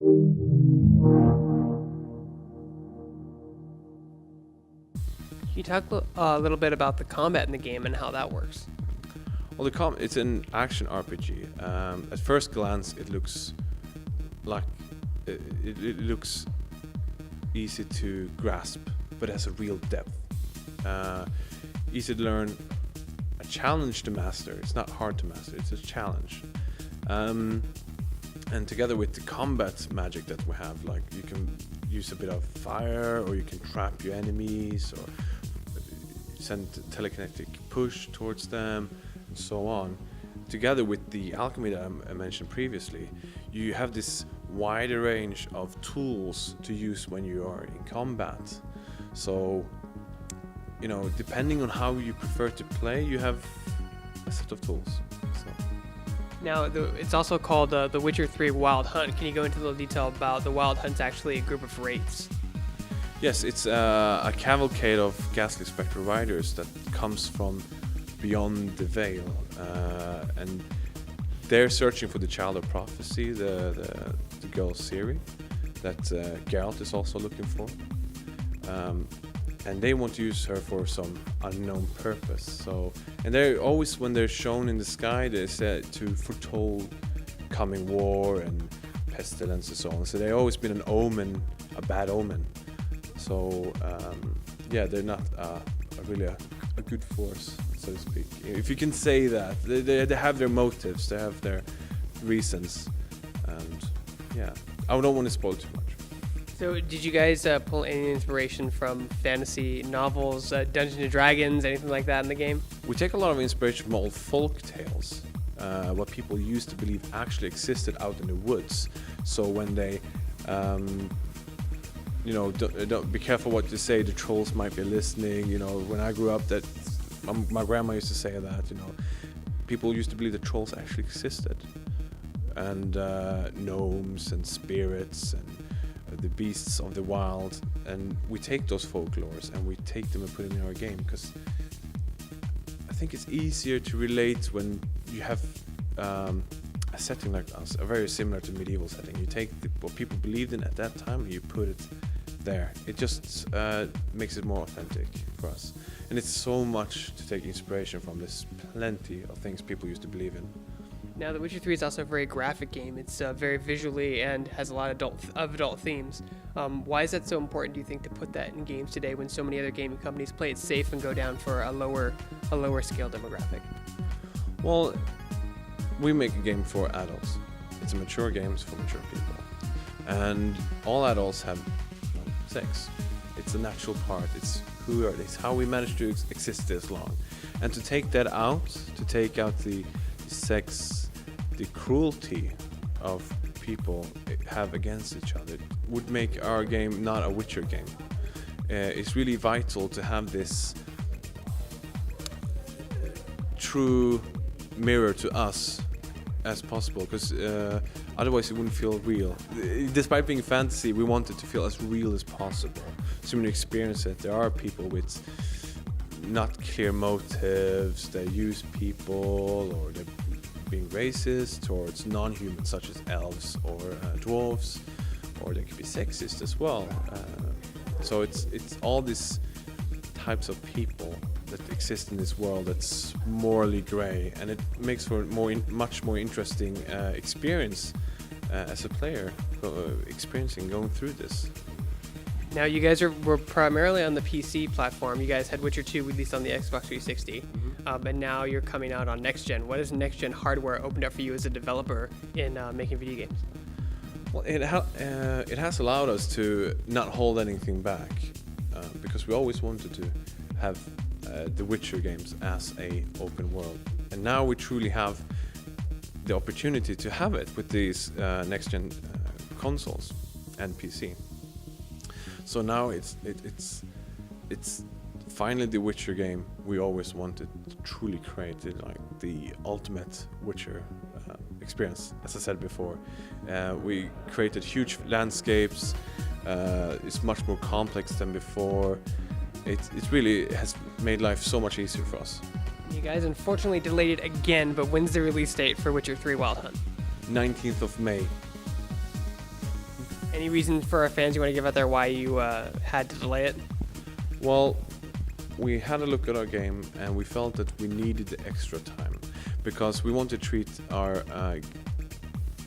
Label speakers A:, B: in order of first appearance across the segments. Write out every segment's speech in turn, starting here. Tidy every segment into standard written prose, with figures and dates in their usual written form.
A: Can you talk a little bit about the combat in the game and how that works?
B: Well, it's an action RPG. At first glance, it looks like it looks easy to grasp, but it has a real depth. Easy to learn, a challenge to master. It's not hard to master, it's a challenge. And together with the combat magic that we have, like you can use a bit of fire, or you can trap your enemies, or send telekinetic push towards them, and so on. Together with the alchemy that I mentioned previously, you have this wider range of tools to use when you are in combat. So, you know, depending on how you prefer to play, you have a set of tools. So.
A: Now, it's also called The Witcher 3 Wild Hunt. Can you go into a little detail about the Wild Hunt's actually a group of wraiths?
B: Yes, it's a cavalcade of ghastly spectral riders that comes from beyond the veil, and they're searching for the child of prophecy, the girl Ciri, that Geralt is also looking for, and they want to use her for some unknown purpose. So, and they're always, when they're shown in the sky, they're said to foretold coming war and pestilence and so on. So they've always been an omen, a bad omen. So yeah, they're not really a good force, so to speak. If you can say that, they have their motives, they have their reasons, and yeah, I don't want to spoil too much.
A: So did you guys pull any inspiration from fantasy novels, Dungeons and Dragons, anything like that in the game?
B: We take a lot of inspiration from old folk tales, what people used to believe actually existed out in the woods. So when they you know, don't be careful what you say, the trolls might be listening. You know, when I grew up, that my grandma used to say that, you know, people used to believe that trolls actually existed, and gnomes and spirits and the beasts of the wild. And we take those folklores and we take them and put them in our game, because I think it's easier to relate when you have a setting like us, a very similar to medieval setting. You take what people believed in at that time and you put it there. It just makes it more authentic for us. And it's so much to take inspiration from. There's plenty of things people used to believe in.
A: Now, The Witcher 3 is also a very graphic game. It's very visually and has a lot of adult themes. Why is that so important, do you think, to put that in games today when so many other gaming companies play it safe and go down for a lower scale demographic?
B: Well, we make a game for adults. It's a mature game for mature people. And all adults have sex. It's a natural part. It's who we are. It's how we managed to exist this long. And to take that out, to take out the sex, the cruelty of people have against each other, would make our game not a Witcher game. It's really vital to have this true mirror to us as possible, because otherwise it wouldn't feel real. Despite being fantasy, we want it to feel as real as possible. So when you experience it, there are people with not clear motives, they use people, or they're being racist towards non-humans such as elves or dwarves, or they could be sexist as well. So it's all these types of people that exist in this world that's morally grey, and it makes for much more interesting experience as a player, experiencing going through this.
A: Now, you guys were primarily on the PC platform. You guys had Witcher 2 released on the Xbox 360, and now you're coming out on next gen. What has next gen hardware opened up for you as a developer in making video games?
B: Well, it has allowed us to not hold anything back, because we always wanted to have the Witcher games as a open world, and now we truly have the opportunity to have it with these next gen consoles and PC. So now it's finally the Witcher game we always wanted to truly create, like the ultimate Witcher experience. As I said before, we created huge landscapes. It's much more complex than before. It really has made life so much easier for us.
A: You guys unfortunately delayed it again, but when's the release date for Witcher 3 Wild Hunt?
B: 19th of May.
A: Any reason for our fans you want to give out there why you had to delay it?
B: Well, we had a look at our game and we felt that we needed the extra time because we want to treat our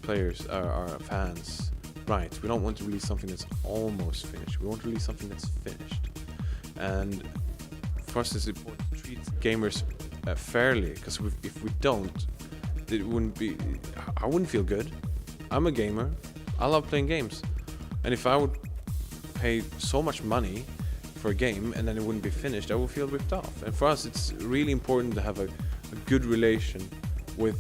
B: players, our fans, right. We don't want to release something that's almost finished. We want to release something that's finished. And for us, it's important to treat gamers fairly, because if we don't, it wouldn't be. I wouldn't feel good. I'm a gamer. I love playing games, and if I would pay so much money for a game and then it wouldn't be finished, I would feel ripped off. And for us, it's really important to have a good relation with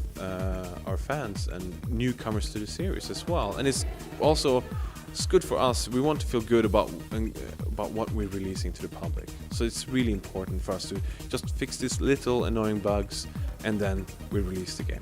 B: our fans and newcomers to the series as well. And it's good for us. We want to feel good about what we're releasing to the public. So it's really important for us to just fix these little annoying bugs and then we release the game.